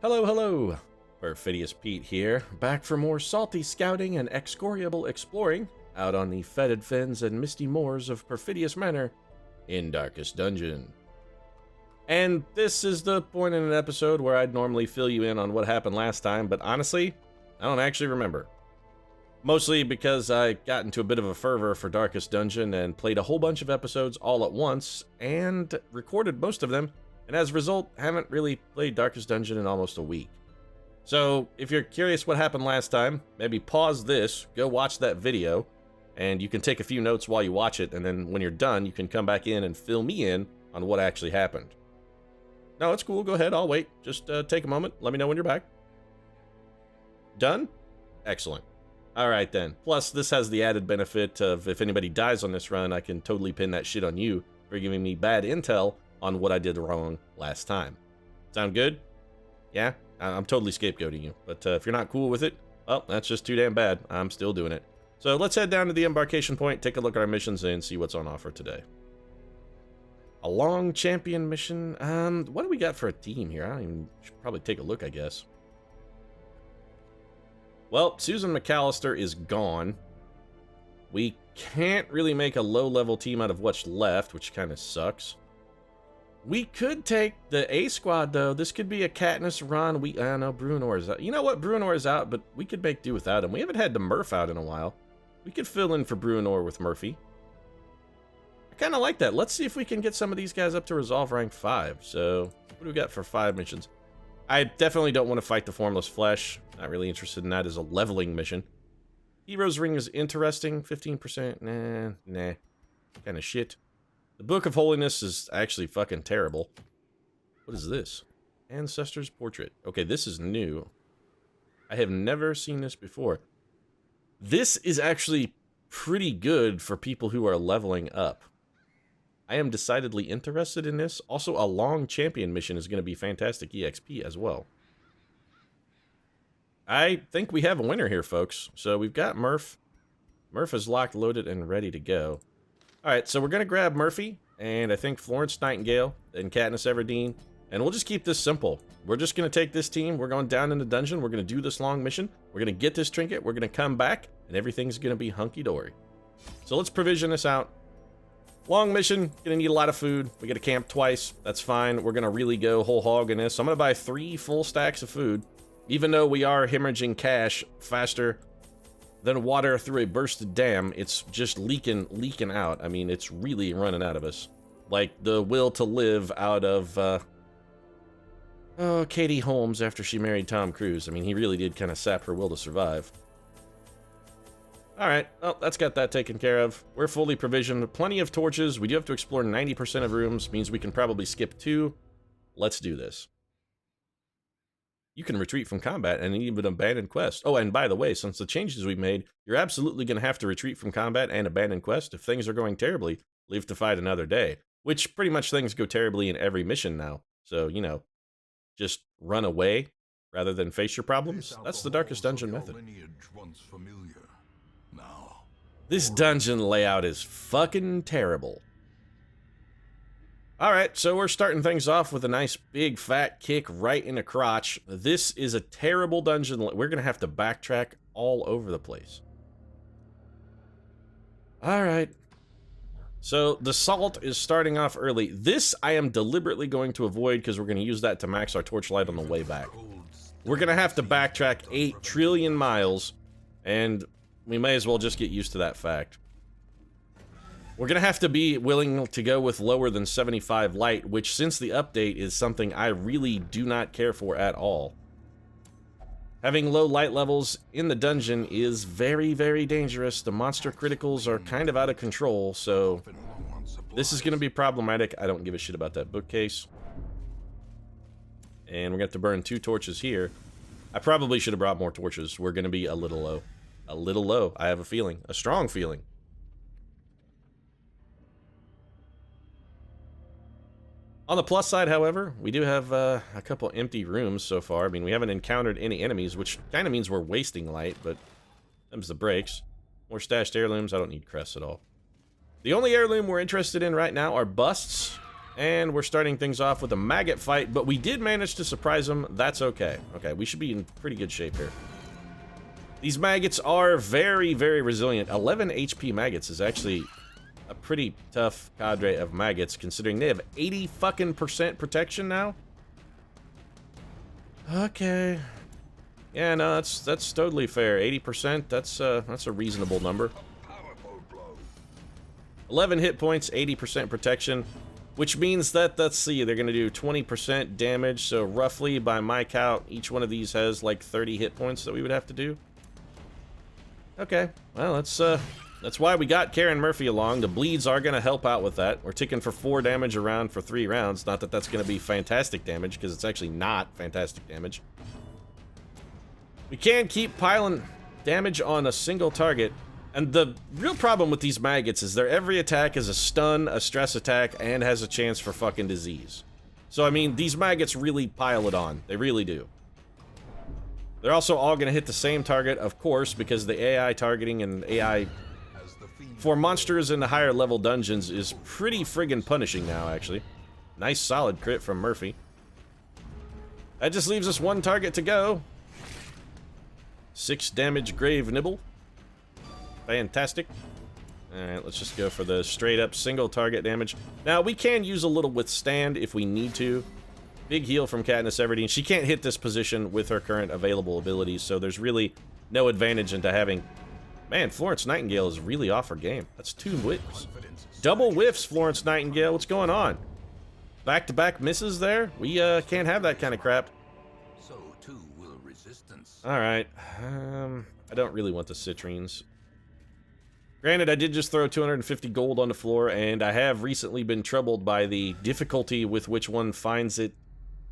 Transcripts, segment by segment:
Hello, hello! Perfidious Pete here, back for more salty scouting and excoriable exploring out on the fetid fens and misty moors of Perfidious Manor in Darkest Dungeon. And this is the point in an episode where I'd normally fill you in on what happened last time, but honestly, I don't actually remember. Mostly because I got into a bit of a fervor for Darkest Dungeon and played a whole bunch of episodes all at once, and recorded most of them, and as a result, haven't really played Darkest Dungeon in almost a week. So, if you're curious what happened last time, maybe pause this, go watch that video, and you can take a few notes while you watch it, and then when you're done, you can come back in and fill me in on what actually happened. No, it's cool, go ahead, I'll wait. Just take a moment, let me know when you're back. Done? Excellent. Alright then. Plus, this has the added benefit of if anybody dies on this run, I can totally pin that shit on you for giving me bad intel on what I did wrong last time. Sound good? Yeah? I'm totally scapegoating you, but if you're not cool with it, well, that's just too damn bad. I'm still doing it. So let's head down to the embarkation point, take a look at our missions, and see what's on offer today. A long champion mission. What do we got for a team here? I don't even, should probably take a look, I guess. Well, Susan McAllister is gone. We can't really make a low-level team out of what's left, which kind of sucks. We could take the A squad, though. This could be a Katniss run. I know Bruenor is out. You know what? Bruenor is out, but we could make do without him. We haven't had the Murph out in a while. We could fill in for Bruenor with Murphy. I kind of like that. Let's see if we can get some of these guys up to Resolve rank 5. So, what do we got for 5 missions? I definitely don't want to fight the Formless Flesh. Not really interested in that as a leveling mission. Hero's Ring is interesting. 15%. Nah. Kind of shit. The Book of Holiness is actually fucking terrible. What is this? Ancestor's Portrait. Okay, this is new. I have never seen this before. This is actually pretty good for people who are leveling up. I am decidedly interested in this. Also, a long champion mission is going to be fantastic EXP as well. I think we have a winner here, folks. So we've got Murph. Murph is locked, loaded, and ready to go. Alright, so we're going to grab Murphy, and I think Florence Nightingale, and Katniss Everdeen, and we'll just keep this simple. We're just going to take this team, we're going down in the dungeon, we're going to do this long mission, we're going to get this trinket, we're going to come back, and everything's going to be hunky-dory. So let's provision this out. Long mission, going to need a lot of food, we got to camp twice, that's fine, we're going to really go whole hog in this. So I'm going to buy 3 full stacks of food, even though we are hemorrhaging cash faster than water through a bursted dam. It's just leaking out. I mean, it's really running out of us. Like the will to live out of, Katie Holmes after she married Tom Cruise. I mean, he really did kind of sap her will to survive. Alright, well, that's got that taken care of. We're fully provisioned. Plenty of torches. We do have to explore 90% of rooms. Means we can probably skip 2. Let's do this. You can retreat from combat and even abandon quest. Oh, and by the way, since the changes we've made, you're absolutely going to have to retreat from combat and abandon quest. If things are going terribly, leave to fight another day. Which pretty much things go terribly in every mission now. So, you know, just run away rather than face your problems. That's the Darkest Dungeon method. This dungeon layout is fucking terrible. Alright, so we're starting things off with a nice big fat kick right in the crotch. This is a terrible dungeon. We're going to have to backtrack all over the place. Alright. So the salt is starting off early. This I am deliberately going to avoid because we're going to use that to max our torchlight on the way back. We're going to have to backtrack 8 trillion miles, and we may as well just get used to that fact. We're going to have to be willing to go with lower than 75 light, which since the update is something I really do not care for at all. Having low light levels in the dungeon is very, very dangerous. The monster criticals are kind of out of control, so this is going to be problematic. I don't give a shit about that bookcase. And we're going to have to burn 2 torches here. I probably should have brought more torches. We're going to be a little low. A little low, I have a feeling. A strong feeling. On the plus side, however, we do have a couple empty rooms so far. I mean, we haven't encountered any enemies, which kind of means we're wasting light, but them's the breaks. More stashed heirlooms. I don't need crests at all. The only heirloom we're interested in right now are busts. And we're starting things off with a maggot fight, but we did manage to surprise them. That's okay. Okay, we should be in pretty good shape here. These maggots are very, very resilient. 11 HP maggots is actually a pretty tough cadre of maggots, considering they have 80 fucking % protection now. Okay. Yeah, no, that's totally fair. 80%, that's a reasonable number. 11 hit points, 80% protection, which means that, let's see, they're going to do 20% damage, so roughly, by my count, each one of these has like 30 hit points that we would have to do. Okay, well, that's why we got Karen Murphy along. The bleeds are going to help out with that. We're ticking for 4 damage a round for 3 rounds. Not that that's going to be fantastic damage, because it's actually not fantastic damage. We can keep piling damage on a single target. And the real problem with these maggots is their every attack is a stun, a stress attack, and has a chance for fucking disease. So, I mean, these maggots really pile it on. They really do. They're also all going to hit the same target, of course, because the AI targeting and AI for monsters in the higher level dungeons is pretty friggin' punishing now, actually. Nice solid crit from Murphy. That just leaves us 1 target to go. 6 damage Grave Nibble. Fantastic. Alright, let's just go for the straight up single target damage. Now, we can use a little withstand if we need to. Big heal from Katniss Everdeen. She can't hit this position with her current available abilities, so there's really no advantage into having... Man, Florence Nightingale is really off her game. That's 2 whiffs. Double whiffs, Florence Nightingale. What's going on? Back-to-back misses there? We can't have that kind of crap. So too will resistance. Alright. I don't really want the citrines. Granted, I did just throw 250 gold on the floor, and I have recently been troubled by the difficulty with which one finds it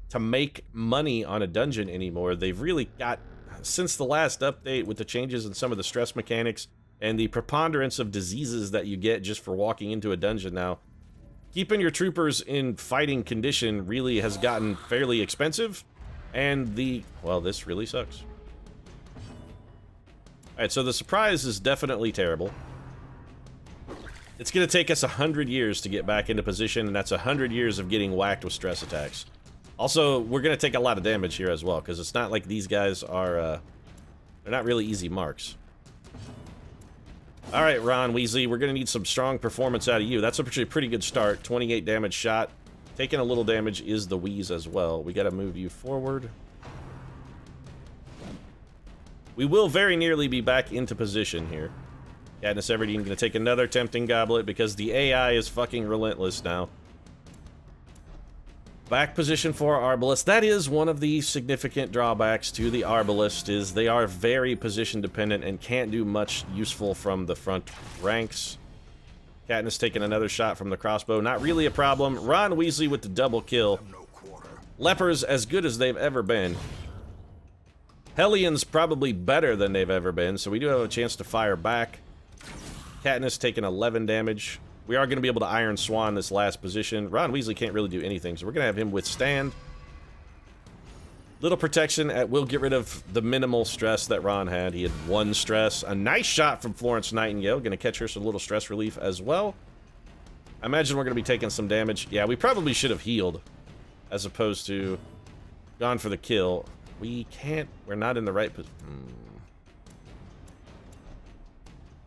to make money on a dungeon anymore. They've really got, since the last update with the changes in some of the stress mechanics and the preponderance of diseases that you get just for walking into a dungeon now, keeping your troopers in fighting condition really has gotten fairly expensive, and well, this really sucks. Alright, so the surprise is definitely terrible. It's going to take us 100 years to get back into position, and that's 100 years of getting whacked with stress attacks. Also, we're going to take a lot of damage here as well, because it's not like these guys are, they're not really easy marks. Alright, Ron Weasley, we're going to need some strong performance out of you. That's actually a pretty good start. 28 damage shot. Taking a little damage is the wheeze as well. We got to move you forward. We will very nearly be back into position here. Katniss Everdeen going to take another Tempting Goblet because the AI is fucking relentless now. Back position for Arbalest. That is one of the significant drawbacks to the Arbalest, is they are very position dependent and can't do much useful from the front ranks. Katniss taking another shot from the crossbow. Not really a problem. Ron Weasley with the double kill. Lepers as good as they've ever been. Hellions probably better than they've ever been, so we do have a chance to fire back. Katniss taking 11 damage. We are going to be able to Iron Swan this last position. Ron Weasley can't really do anything, so we're going to have him withstand. Little protection will get rid of the minimal stress that Ron had. He had 1 stress. A nice shot from Florence Nightingale. Going to catch her some little stress relief as well. I imagine we're going to be taking some damage. Yeah, we probably should have healed as opposed to gone for the kill. We can't. We're not in the right position.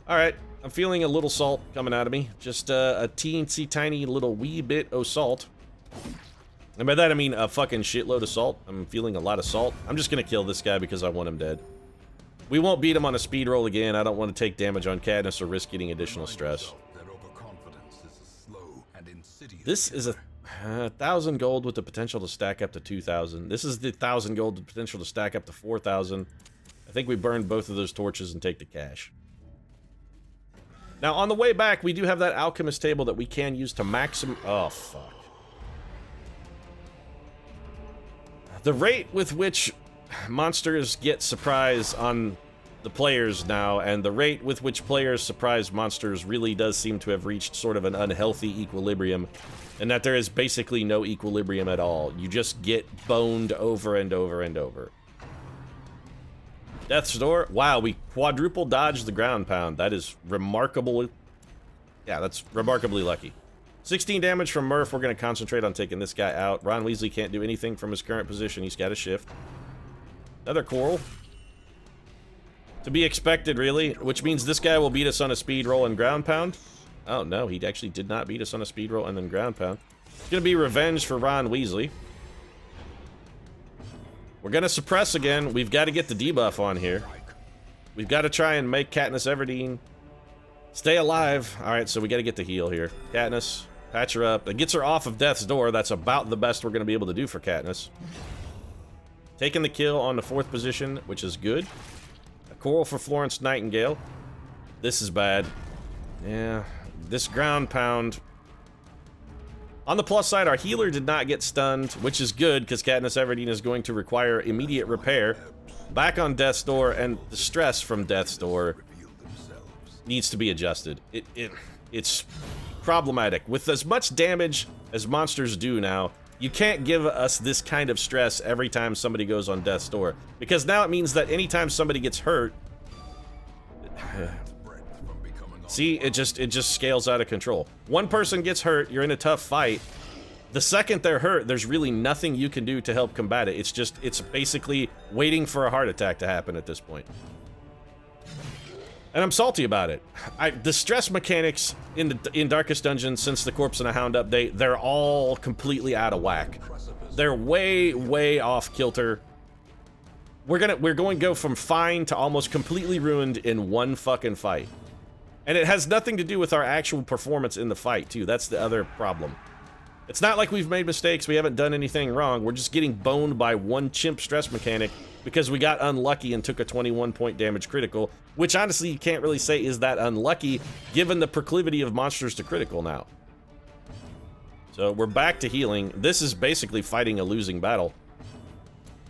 Alright, I'm feeling a little salt coming out of me. Just a teensy tiny little wee bit of salt. And by that I mean a fucking shitload of salt. I'm feeling a lot of salt. I'm just gonna kill this guy because I want him dead. We won't beat him on a speed roll again. I don't want to take damage on Katniss or risk getting additional stress. This is a 1,000 gold with the potential to stack up to 2,000. This is the 1,000 gold with the potential to stack up to 4,000. I think we burned both of those torches and take the cash. Now, on the way back, we do have that alchemist table that we can use to maximum... Oh, fuck. The rate with which monsters get surprise on the players now, and the rate with which players surprise monsters really does seem to have reached sort of an unhealthy equilibrium, and that there is basically no equilibrium at all. You just get boned over and over and over. Death's Door. Wow, we quadruple dodged the ground pound. That is remarkable. Yeah, that's remarkably lucky. 16 damage from Murph. We're going to concentrate on taking this guy out. Ron Weasley can't do anything from his current position. He's got to shift. Another coral. To be expected, really, which means this guy will beat us on a speed roll and ground pound. Oh, no, he actually did not beat us on a speed roll and then ground pound. It's going to be revenge for Ron Weasley. We're going to suppress again. We've got to get the debuff on here. We've got to try and make Katniss Everdeen stay alive. All right, so we got to get the heal here. Katniss, patch her up. That gets her off of death's door. That's about the best we're going to be able to do for Katniss. Taking the kill on the 4th position, which is good. A coral for Florence Nightingale. This is bad. Yeah, this ground pound. On the plus side, our healer did not get stunned, which is good, because Katniss Everdeen is going to require immediate repair. Back on Death's Door, and the stress from Death's Door needs to be adjusted. It's problematic. With as much damage as monsters do now, you can't give us this kind of stress every time somebody goes on Death's Door, because now it means that anytime somebody gets hurt... See, it just scales out of control. One person gets hurt, you're in a tough fight. The second they're hurt, there's really nothing you can do to help combat it. It's basically waiting for a heart attack to happen at this point. And I'm salty about it. The stress mechanics in Darkest Dungeon since the Corpse and a Hound update, they're all completely out of whack. They're way, way off kilter. We're going to go from fine to almost completely ruined in one fucking fight. And it has nothing to do with our actual performance in the fight, too. That's the other problem. It's not like we've made mistakes, we haven't done anything wrong. We're just getting boned by one chimp stress mechanic because we got unlucky and took a 21-point damage critical, which honestly you can't really say is that unlucky, given the proclivity of monsters to critical now. So we're back to healing. This is basically fighting a losing battle.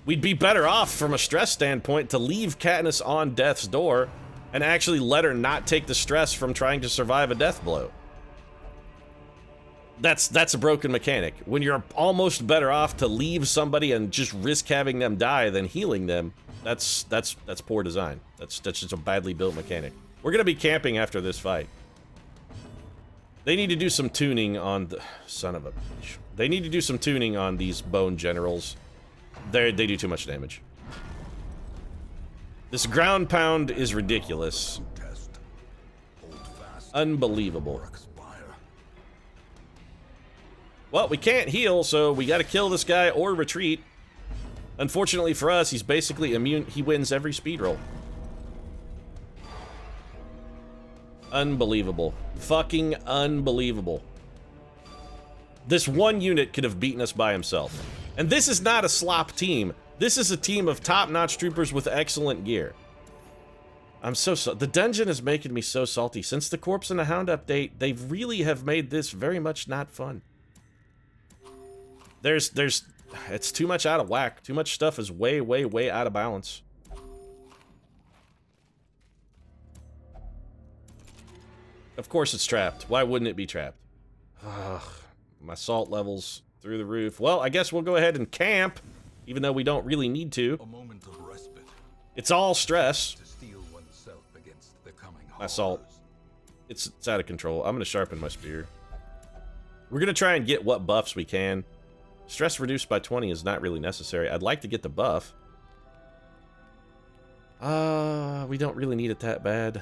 We'd be better off, from a stress standpoint, to leave Katniss on Death's Door and actually let her not take the stress from trying to survive a death blow. That's a broken mechanic. When you're almost better off to leave somebody and just risk having them die than healing them, that's poor design. That's just a badly built mechanic. We're gonna be camping after this fight. They need to do some tuning on the... Son of a bitch. They need to do some tuning on these bone generals. They do too much damage. This ground pound is ridiculous. Unbelievable. Well, we can't heal, so we gotta kill this guy or retreat. Unfortunately for us, he's basically immune. He wins every speed roll. Unbelievable. Fucking unbelievable. This one unit could have beaten us by himself. And this is not a slop team. This is a team of top-notch troopers with excellent gear. I'm so the dungeon is making me so salty. Since the Corpse and the Hound update, they really have made this very much not fun. It's too much out of whack. Too much stuff is way, way, way out of balance. Of course it's trapped. Why wouldn't it be trapped? Ugh, my salt levels through the roof. Well, I guess we'll go ahead and camp, even though we don't really need to. A moment of respite. It's all stress. To steel oneself against the coming My salt. It's out of control. I'm gonna sharpen my spear. We're gonna try and get what buffs we can. Stress reduced by 20 is not really necessary. I'd like to get the buff. We don't really need it that bad.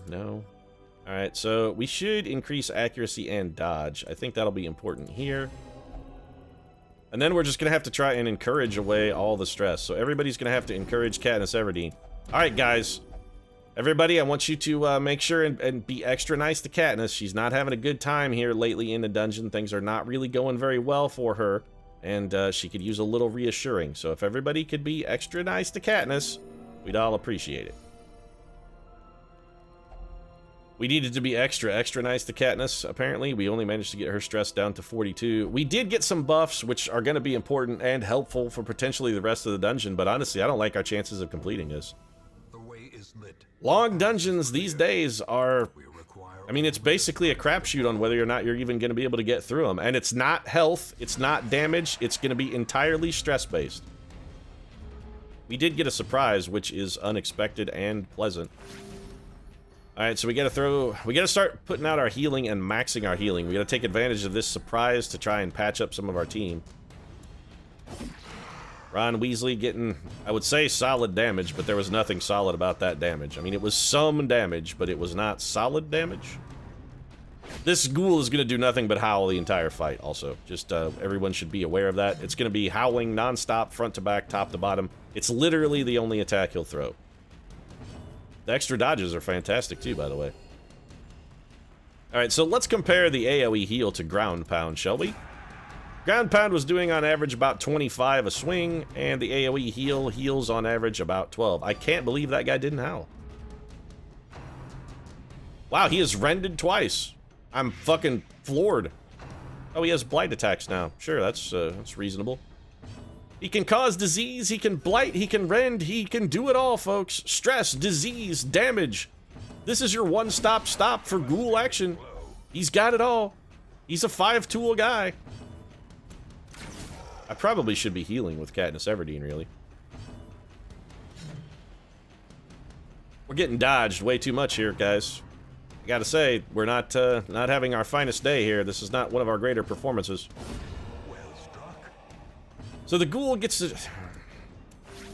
No. Alright, so we should increase accuracy and dodge. I think that'll be important here. And then we're just gonna have to try and encourage away all the stress. So everybody's gonna have to encourage Katniss Everdeen. Alright, guys. Everybody, I want you to make sure and be extra nice to Katniss. She's not having a good time here lately in the dungeon. Things are not really going very well for her. And she could use a little reassuring. So if everybody could be extra nice to Katniss, we'd all appreciate it. We needed to be extra nice to Katniss, apparently. We only managed to get her stress down to 42. We did get some buffs, which are going to be important and helpful for potentially the rest of the dungeon. But honestly, I don't like our chances of completing this. The way is lit. Long dungeons these days are... I mean, it's basically a crapshoot on whether or not you're even going to be able to get through them. And it's not health, it's not damage, it's going to be entirely stress-based. We did get a surprise, which is unexpected and pleasant. Alright, so we gotta start putting out our healing and maxing our healing. We gotta take advantage of this surprise to try and patch up some of our team. Ron Weasley getting, I would say, solid damage, but there was nothing solid about that damage. I mean, it was some damage, but it was not solid damage. This ghoul is gonna do nothing but howl the entire fight, also. Just, everyone should be aware of that. It's gonna be howling non-stop, front to back, top to bottom. It's literally the only attack he'll throw. The extra dodges are fantastic, too, by the way. Alright, so let's compare the AoE heal to ground pound, shall we? Ground pound was doing on average about 25 a swing, and the AoE heal heals on average about 12. I can't believe that guy didn't howl. Wow, he has rended twice. I'm fucking floored. Oh, he has blight attacks now. Sure, that's reasonable. He can cause disease, he can blight, he can rend, he can do it all, folks. Stress, disease, damage. This is your one-stop stop for ghoul action. He's got it all. He's a 5-tool guy. I probably should be healing with Katniss Everdeen, really. We're getting dodged way too much here, guys. I gotta say, we're not having our finest day here. This is not one of our greater performances. Well struck. So the ghoul gets to...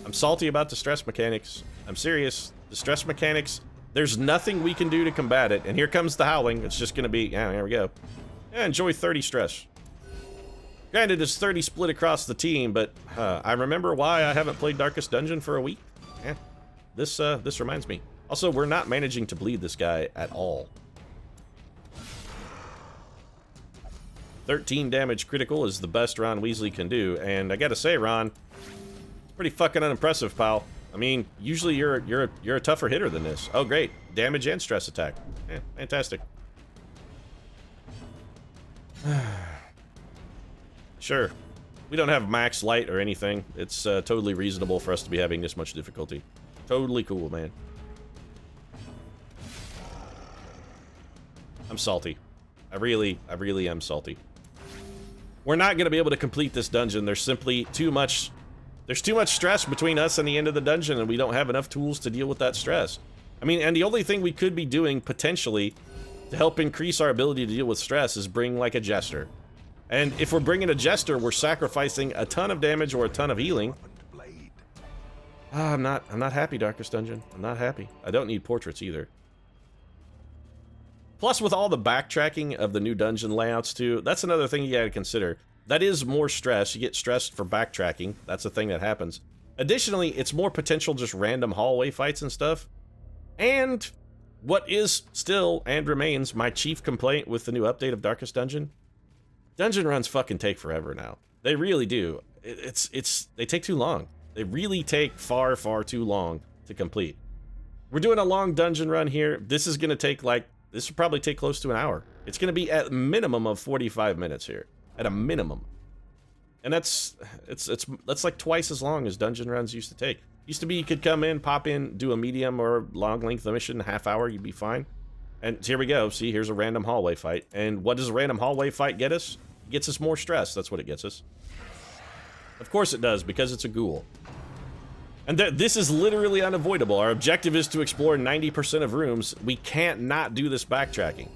I'm salty about the stress mechanics. I'm serious. The stress mechanics, there's nothing we can do to combat it. And here comes the howling. It's just gonna be... Yeah, there we go. Yeah, enjoy 30 stress. Granted, it's 30 split across the team, but I remember why I haven't played Darkest Dungeon for a week. Yeah, this reminds me. Also, we're not managing to bleed this guy at all. 13 damage critical is the best Ron Weasley can do, and I gotta say, Ron, pretty fucking unimpressive, pal. I mean, usually you're a tougher hitter than this. Oh, great, damage and stress attack. Yeah, fantastic. Sure, we don't have max light or anything. It's totally reasonable for us to be having this much difficulty. Totally cool, man. I'm salty. I really am salty. We're not going to be able to complete this dungeon. There's simply too much... There's too much stress between us and the end of the dungeon, and we don't have enough tools to deal with that stress. I mean, and the only thing we could be doing, potentially, to help increase our ability to deal with stress is bring, like, a jester. And if we're bringing a jester, we're sacrificing a ton of damage or a ton of healing. I'm not happy, Darkest Dungeon. I'm not happy. I don't need portraits, either. Plus, with all the backtracking of the new dungeon layouts, too, that's another thing you gotta consider. That is more stress. You get stressed for backtracking. That's a thing that happens. Additionally, it's more potential just random hallway fights and stuff. And what is still, and remains, my chief complaint with the new update of Darkest Dungeon? Dungeon runs fucking take forever now. They really do. They take too long. They really take far too long to complete. We're doing a long dungeon run here. This is gonna take, like, this will probably take close to an hour. It's going to be at a minimum of 45 minutes here. At a minimum. And that's like twice as long as dungeon runs used to take. Used to be you could come in, pop in, do a medium or long length of mission, half hour, you'd be fine. And here we go. See, here's a random hallway fight. And what does a random hallway fight get us? It gets us more stress. That's what it gets us. Of course it does, because it's a ghoul. And this is literally unavoidable. Our objective is to explore 90% of rooms. We can't not do this backtracking.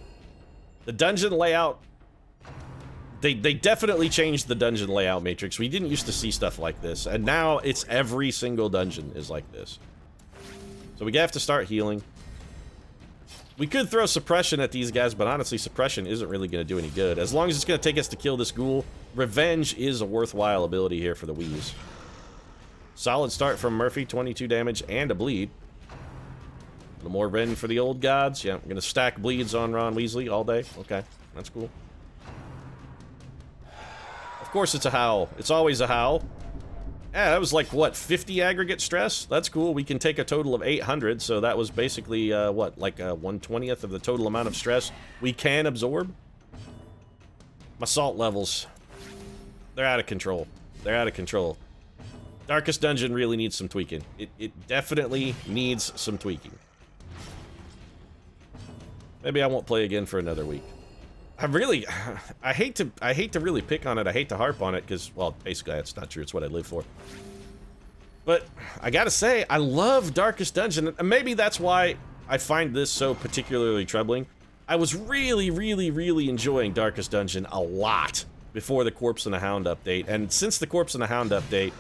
The dungeon layout... They definitely changed the dungeon layout matrix. We didn't used to see stuff like this. And now it's every single dungeon is like this. So we have to start healing. We could throw suppression at these guys, but honestly, suppression isn't really going to do any good. As long as it's going to take us to kill this ghoul, revenge is a worthwhile ability here for the Wheeze. Solid start from Murphy, 22 damage and a bleed. A little more rend for the old gods. Yeah, I'm gonna stack bleeds on Ron Weasley all day. Okay, that's cool. Of course it's a howl. It's always a howl. Yeah, that was like, what, 50 aggregate stress? That's cool. We can take a total of 800, so that was basically, what, like 1/20th of the total amount of stress we can absorb? My salt levels. They're out of control. They're out of control. Darkest Dungeon really needs some tweaking. It definitely needs some tweaking. Maybe I won't play again for another week. I hate to really pick on it. I hate to harp on it because, well, basically that's not true. It's what I live for. But I gotta say, I love Darkest Dungeon. And maybe that's why I find this so particularly troubling. I was really enjoying Darkest Dungeon a lot before the Corpse and the Hound update, and since the Corpse and the Hound update,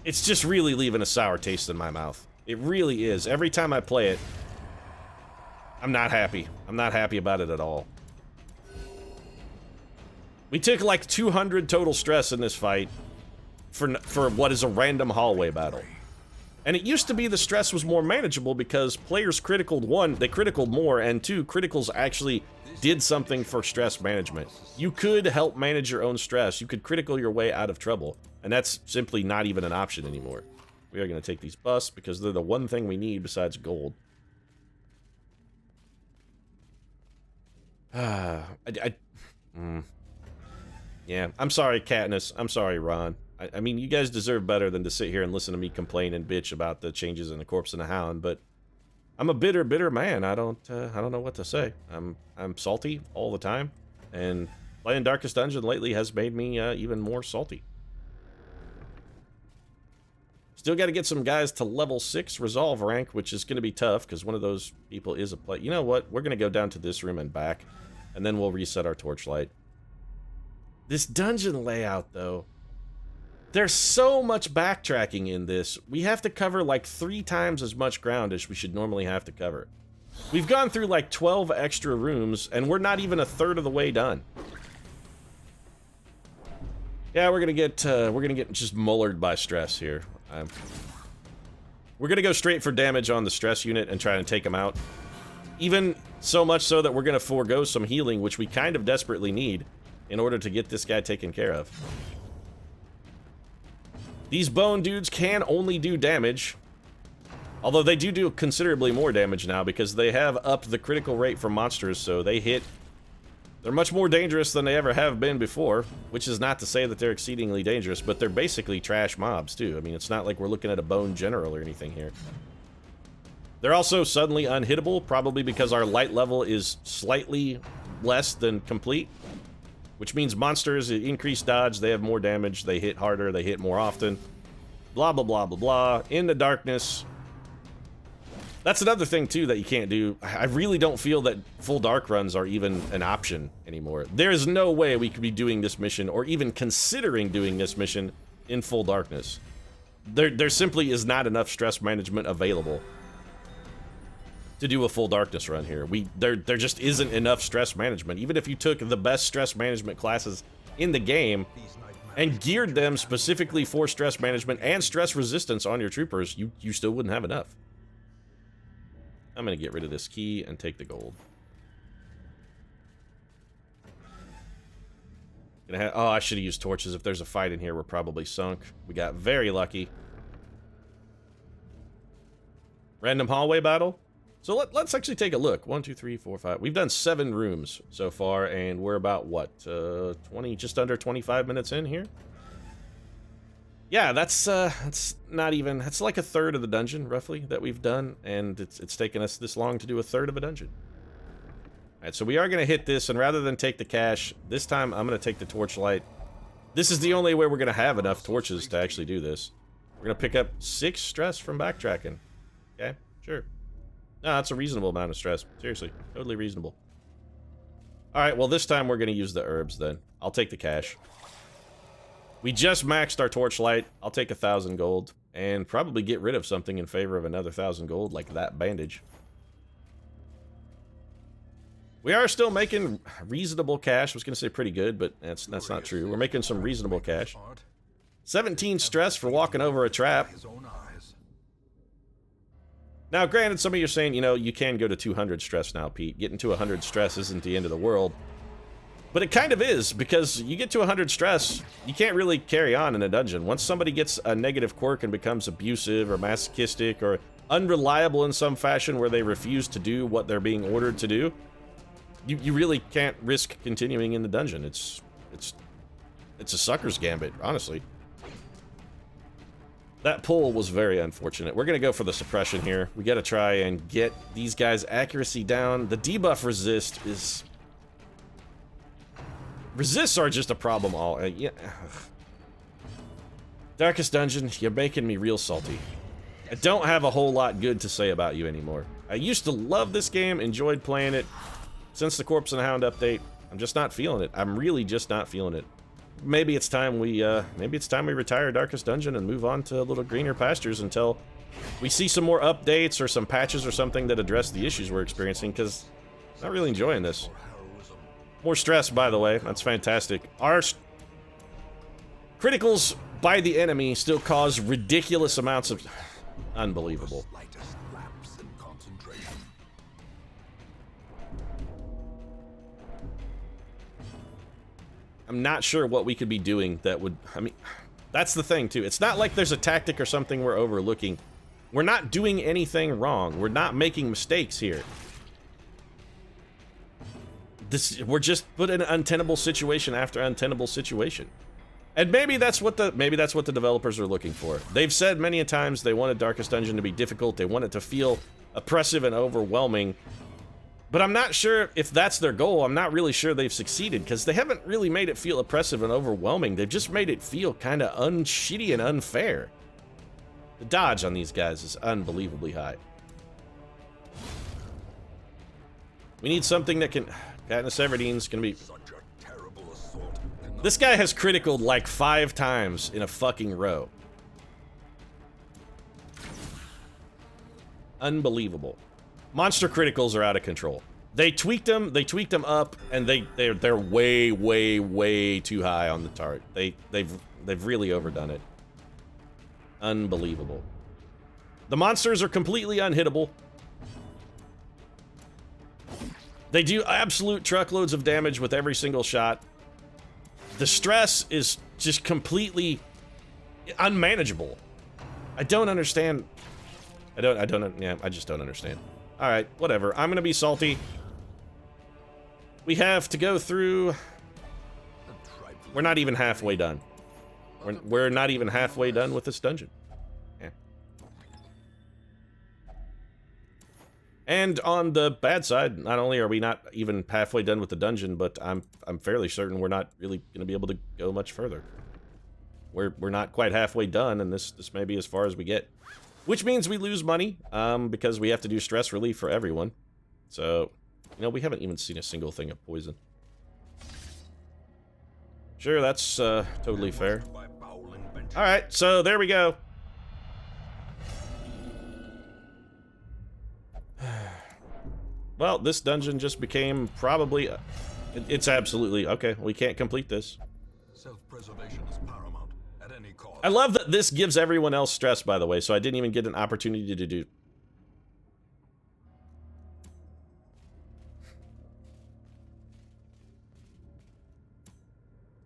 it's just really leaving a sour taste in my mouth. It really is. Every time I play it, I'm not happy. I'm not happy about it at all. We took like 200 total stress in this fight for what is a random hallway battle. And it used to be the stress was more manageable because players criticaled, one, they criticaled more, and two, criticals actually did something for stress management. You could help manage your own stress. You could critical your way out of trouble. And that's simply not even an option anymore. We are going to take these busts because they're the one thing we need besides gold. Yeah, I'm sorry, Katniss. I'm sorry, Ron. I mean, you guys deserve better than to sit here and listen to me complain and bitch about the changes in the Corpse and the Hound, but I'm a bitter man. I don't know what to say. I'm salty all the time, and playing Darkest Dungeon lately has made me even more salty. Still got to get some guys to level 6 resolve rank, which is going to be tough because one of those people is a play. You know what? We're going to go down to this room and back, and then we'll reset our torchlight. This dungeon layout, though, there's so much backtracking in this. We have to cover like 3 times as much ground as we should normally have to cover. We've gone through like 12 extra rooms, and we're not even a third of the way done. Yeah, we're gonna get just mullered by stress here. We're gonna go straight for damage on the stress unit and try and take him out. Even so much so that we're gonna forego some healing, which we kind of desperately need in order to get this guy taken care of. These bone dudes can only do damage, although they do considerably more damage now because they have upped the critical rate for monsters, so they're much more dangerous than they ever have been before, which is not to say that they're exceedingly dangerous, but they're basically trash mobs too. I mean, it's not like we're looking at a bone general or anything here. They're also suddenly unhittable, probably because our light level is slightly less than complete, which means monsters increase dodge, they have more damage, they hit harder, they hit more often, blah blah blah blah blah. In the darkness. That's another thing too that you can't do. I really don't feel that full dark runs are even an option anymore. There's no way we could be doing this mission or even considering doing this mission in full darkness. There simply is not enough stress management available to do a full darkness run here. There just isn't enough stress management. Even if you took the best stress management classes in the game and geared them specifically for stress management and stress resistance on your troopers, you still wouldn't have enough. I'm gonna get rid of this key and take the gold. Oh, I should have used torches. If there's a fight in here, we're probably sunk. We got very lucky. Random hallway battle. So let's actually take a look. 1, 2, 3, 4, 5. We've done 7 rooms so far, and we're about, what, 20, just under 25 minutes in here? Yeah, that's not even, that's like a third of the dungeon, roughly, that we've done, and it's taken us this long to do a third of a dungeon. Alright, so we are going to hit this, and rather than take the cash, this time I'm going to take the torchlight. This is the only way we're going to have enough torches to actually do this. We're going to pick up 6 stress from backtracking. Okay, sure. No, that's a reasonable amount of stress. Seriously, totally reasonable. Alright, well this time we're going to use the herbs then. I'll take the cash. We just maxed our torchlight. I'll take 1,000 gold and probably get rid of something in favor of another 1,000 gold, like that bandage. We are still making reasonable cash. I was going to say pretty good, but that's not true. We're making some reasonable cash. 17 stress for walking over a trap. Now, granted, some of you are saying, you know, you can go to 200 stress now, Pete. Getting to 100 stress isn't the end of the world. But it kind of is, because you get to 100 stress, you can't really carry on in a dungeon. Once somebody gets a negative quirk and becomes abusive or masochistic or unreliable in some fashion where they refuse to do what they're being ordered to do, you really can't risk continuing in the dungeon. It's a sucker's gambit, honestly. That pull was very unfortunate. We're going to go for the suppression here. We got to try and get these guys' accuracy down. The debuff resist is... Resists are just a problem all... yeah. Darkest Dungeon, you're making me real salty. I don't have a whole lot good to say about you anymore. I used to love this game, enjoyed playing it. Since the Corpse and Hound update, I'm just not feeling it. I'm really just not feeling it. Maybe it's time we retire Darkest Dungeon and move on to a little greener pastures until we see some more updates or some patches or something that address the issues we're experiencing, because I'm not really enjoying this. More stress, by the way. That's fantastic. Our criticals by the enemy still cause ridiculous amounts of... Unbelievable. I'm not sure what we could be doing that would... I mean, that's the thing, too. It's not like there's a tactic or something we're overlooking. We're not doing anything wrong. We're not making mistakes here. We're just put in an untenable situation after untenable situation. And maybe that's what the developers are looking for. They've said many a times they wanted Darkest Dungeon to be difficult. They want it to feel oppressive and overwhelming. But I'm not sure if that's their goal. I'm not really sure they've succeeded, because they haven't really made it feel oppressive and overwhelming. They've just made it feel kind of unshitty and unfair. The dodge on these guys is unbelievably high. We need something that can... Katniss Everdeen's gonna be... This guy has criticaled like 5 times in a fucking row. Unbelievable. Monster criticals are out of control. They tweaked them up, and they're way, way, way too high on the target. They've really overdone it. Unbelievable. The monsters are completely unhittable. They do absolute truckloads of damage with every single shot. The stress is just completely unmanageable. I don't understand. I just don't understand. All right, whatever. I'm gonna be salty. We have to go through... We're not even halfway done. We're not even halfway done with this dungeon. Yeah. And on the bad side, not only are we not even halfway done with the dungeon, but I'm fairly certain we're not really going to be able to go much further. We're not quite halfway done, and this may be as far as we get. Which means we lose money, because we have to do stress relief for everyone. So, you know, we haven't even seen a single thing of poison. Sure, that's totally fair. Alright, so there we go. Well, this dungeon just became probably... it's absolutely... Okay, we can't complete this. Self-preservation is paramount at any cost. I love that this gives everyone else stress, by the way, so I didn't even get an opportunity to do...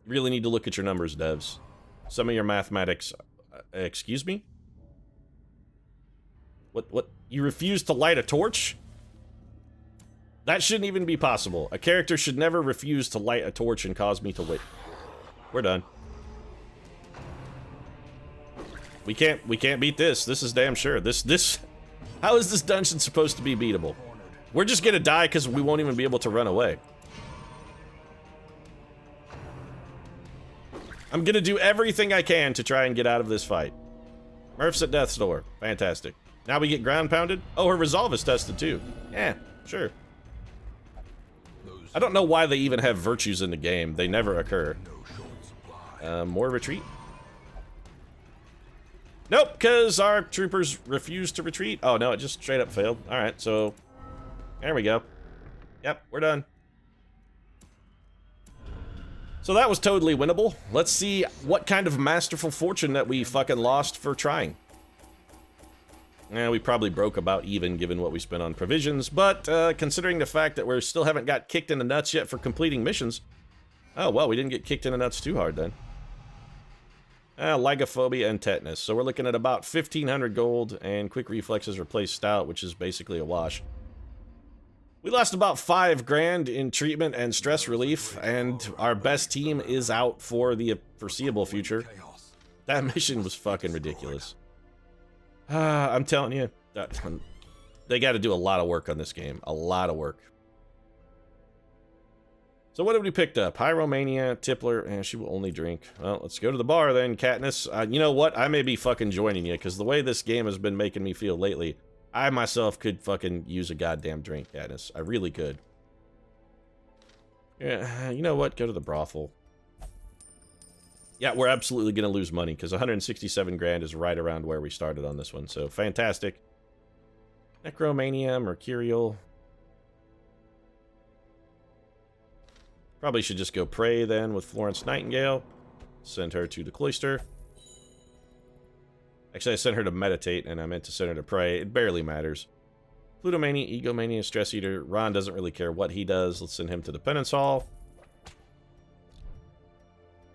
Really need to look at your numbers, devs. Some of your mathematics... excuse me? What? You refuse to light a torch? That shouldn't even be possible. A character should never refuse to light a torch and cause me to wait. We're done. We can't beat this. This is damn sure. How is this dungeon supposed to be beatable? We're just gonna die because we won't even be able to run away. I'm gonna do everything I can to try and get out of this fight. Murph's at death's door. Fantastic. Now we get ground pounded? Oh, her resolve is tested too. Yeah, sure. I don't know why they even have virtues in the game. They never occur. More retreat? Nope, because our troopers refused to retreat. Oh, no, it just straight up failed. Alright, so... There we go. Yep, we're done. So that was totally winnable. Let's see what kind of masterful fortune that we fucking lost for trying. We probably broke about even given what we spent on provisions, but considering the fact that we still haven't got kicked in the nuts yet for completing missions... Oh, well, we didn't get kicked in the nuts too hard then. Lygophobia and tetanus. So we're looking at about 1,500 gold, and quick reflexes replace stout, which is basically a wash. We lost about 5 grand in treatment and stress relief, and our best team is out for the foreseeable future. That mission was fucking ridiculous. I'm telling you, they got to do a lot of work on this game. A lot of work. So what have we picked up? Pyromania, Tippler, and she will only drink. Well, let's go to the bar then, Katniss. You know what? I may be fucking joining you, because the way this game has been making me feel lately, I myself could fucking use a goddamn drink, Katniss. I really could. Yeah, you know what? Go to the brothel. Yeah, we're absolutely going to lose money, because 167 grand is right around where we started on this one, so fantastic. Necromania, Mercurial. Probably should just go pray then with Florence Nightingale. Send her to the cloister. Actually, I sent her to meditate, and I meant to send her to pray. It barely matters. Plutomania, Egomania, Stress Eater. Ron doesn't really care what he does. Let's send him to the Penance Hall.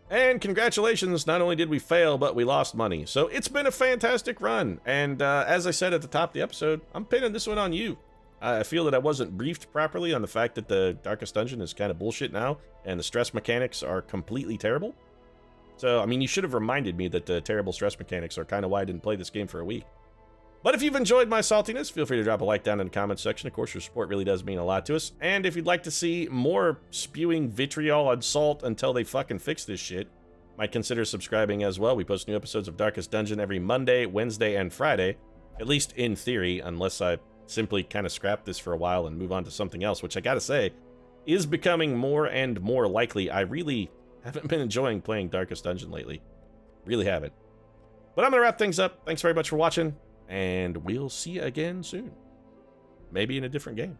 And congratulations, not only did we fail, but we lost money. So it's been a fantastic run. And as I said at the top of the episode, I'm pinning this one on you. I feel that I wasn't briefed properly on the fact that the Darkest Dungeon is kind of bullshit now, and the stress mechanics are completely terrible. So, I mean, you should have reminded me that the terrible stress mechanics are kind of why I didn't play this game for a week. But if you've enjoyed my saltiness, feel free to drop a like down in the comments section. Of course, your support really does mean a lot to us. And if you'd like to see more spewing vitriol and salt until they fucking fix this shit, might consider subscribing as well. We post new episodes of Darkest Dungeon every Monday, Wednesday, and Friday. At least in theory, unless I simply kind of scrap this for a while and move on to something else, which I gotta say, is becoming more and more likely. I really haven't been enjoying playing Darkest Dungeon lately. Really haven't. But I'm gonna wrap things up. Thanks very much for watching, and we'll see you again soon. Maybe in a different game.